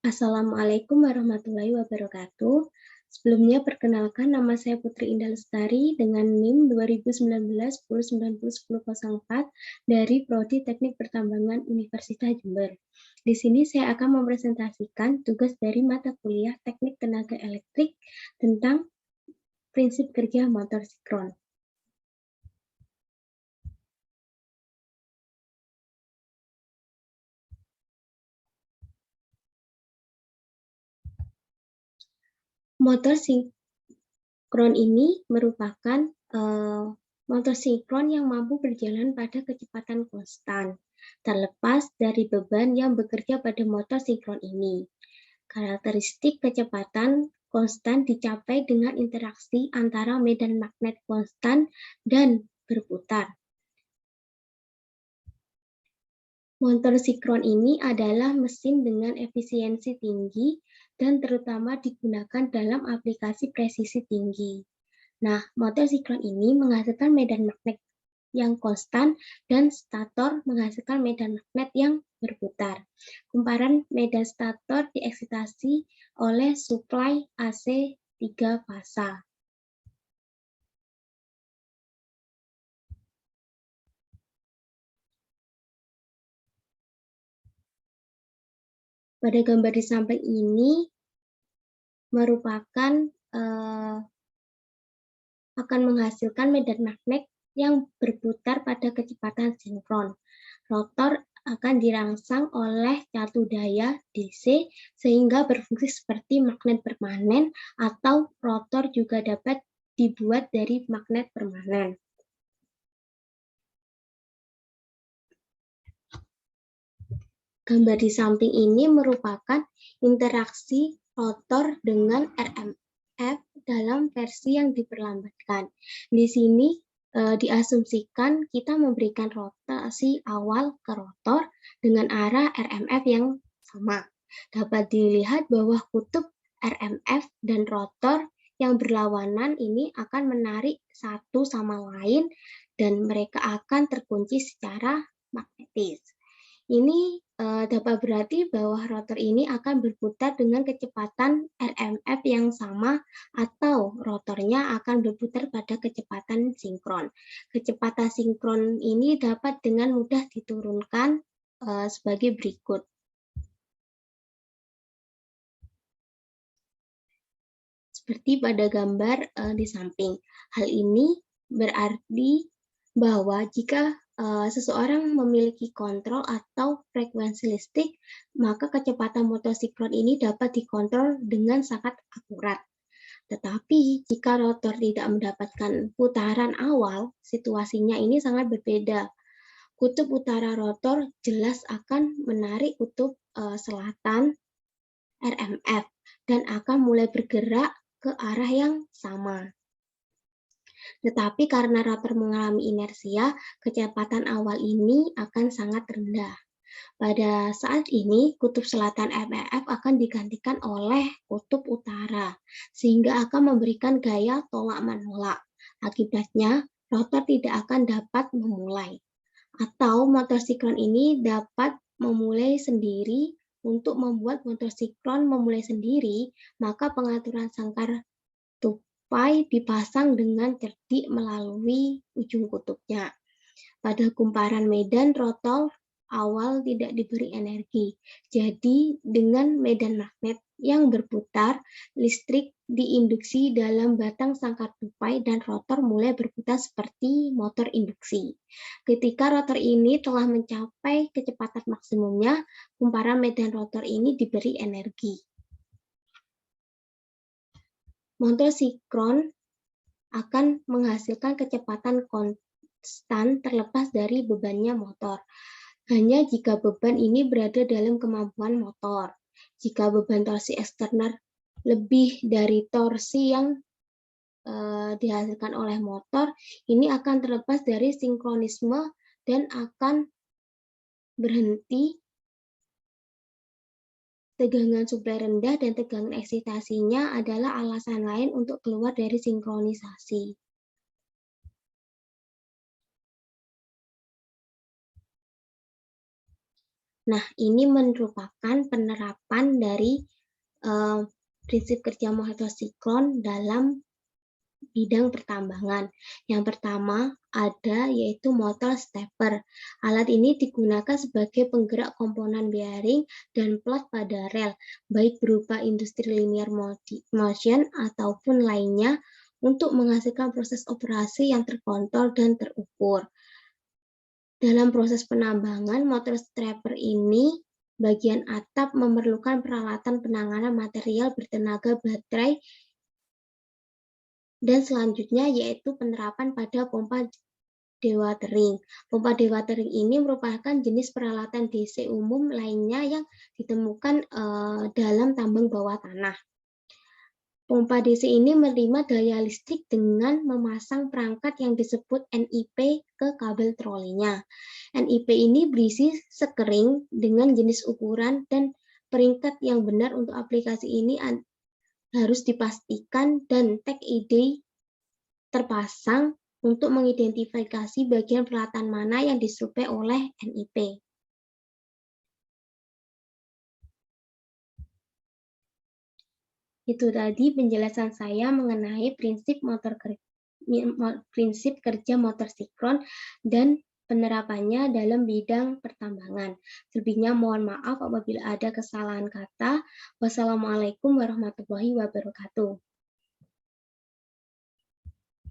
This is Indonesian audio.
Assalamualaikum warahmatullahi wabarakatuh. Sebelumnya perkenalkan nama saya Putri Indah Lestari dengan NIM 2019-1090-1004 dari Prodi Teknik Pertambangan Universitas Jember. Di sini saya akan mempresentasikan tugas dari mata kuliah Teknik Tenaga Elektrik tentang prinsip kerja motor sinkron. Motor sinkron ini merupakan motor sinkron yang mampu berjalan pada kecepatan konstan, terlepas dari beban yang bekerja pada motor sinkron ini. Karakteristik kecepatan konstan dicapai dengan interaksi antara medan magnet konstan dan berputar. Motor sinkron ini adalah mesin dengan efisiensi tinggi dan terutama digunakan dalam aplikasi presisi tinggi. Nah, motor sinkron ini menghasilkan medan magnet yang konstan dan stator menghasilkan medan magnet yang berputar. Kumparan medan stator dieksitasi oleh suplai AC 3 fasa. Pada gambar di samping ini merupakan akan menghasilkan medan magnet yang berputar pada kecepatan sinkron. Rotor akan dirangsang oleh catu daya DC sehingga berfungsi seperti magnet permanen, atau rotor juga dapat dibuat dari magnet permanen. Gambar di samping ini merupakan interaksi rotor dengan RMF dalam versi yang diperlambatkan. Di sini diasumsikan kita memberikan rotasi awal ke rotor dengan arah RMF yang sama. Dapat dilihat bahwa kutub RMF dan rotor yang berlawanan ini akan menarik satu sama lain dan mereka akan terkunci secara magnetis. Ini dapat berarti bahwa rotor ini akan berputar dengan kecepatan RMF yang sama atau rotornya akan berputar pada kecepatan sinkron. Kecepatan sinkron ini dapat dengan mudah diturunkan sebagai berikut. Seperti pada gambar di samping. Hal ini berarti bahwa jika seseorang memiliki kontrol atau frekuensi listrik, maka kecepatan motor sinkron ini dapat dikontrol dengan sangat akurat. Tetapi jika rotor tidak mendapatkan putaran awal, situasinya ini sangat berbeda. Kutub utara rotor jelas akan menarik kutub selatan RMF dan akan mulai bergerak ke arah yang sama. Tetapi karena rotor mengalami inersia, kecepatan awal ini akan sangat rendah. Pada saat ini, kutub selatan RMF akan digantikan oleh kutub utara, sehingga akan memberikan gaya tolak-menolak. Akibatnya, rotor tidak akan dapat memulai. Atau motor sinkron ini dapat memulai sendiri. Untuk membuat motor sinkron memulai sendiri, maka pengaturan sangkar tupai dipasang dengan cerdik melalui ujung kutubnya. Pada kumparan medan rotor awal tidak diberi energi. Jadi dengan medan magnet yang berputar, listrik diinduksi dalam batang sangkar tupai dan rotor mulai berputar seperti motor induksi. Ketika rotor ini telah mencapai kecepatan maksimumnya, kumparan medan rotor ini diberi energi. Motor sinkron akan menghasilkan kecepatan konstan terlepas dari bebannya motor. Hanya jika beban ini berada dalam kemampuan motor. Jika beban torsi eksternal lebih dari torsi yang dihasilkan oleh motor, ini akan terlepas dari sinkronisme dan akan berhenti. Tegangan suplai rendah dan tegangan eksitasinya adalah alasan lain untuk keluar dari sinkronisasi. Nah, ini merupakan penerapan dari prinsip kerja motor sinkron dalam bidang pertambangan. Yang pertama ada yaitu motor stepper. Alat ini digunakan sebagai penggerak komponen bearing dan plat pada rel, baik berupa industri linear motion ataupun lainnya untuk menghasilkan proses operasi yang terkontrol dan terukur. Dalam proses penambangan, motor stepper ini bagian atap memerlukan peralatan penanganan material bertenaga baterai dan selanjutnya yaitu penerapan pada pompa dewatering. Pompa dewatering ini merupakan jenis peralatan DC umum lainnya yang ditemukan dalam tambang bawah tanah. Pompa DC ini menerima daya listrik dengan memasang perangkat yang disebut NIP ke kabel trolinya. NIP ini berisi sekering dengan jenis ukuran dan peringkat yang benar untuk aplikasi ini harus dipastikan dan tag ID terpasang untuk mengidentifikasi bagian peralatan mana yang disuplai oleh NIP. Itu tadi penjelasan saya mengenai prinsip kerja motor sinkron dan penerapannya dalam bidang pertambangan. Selebihnya mohon maaf apabila ada kesalahan kata. Wassalamualaikum warahmatullahi wabarakatuh.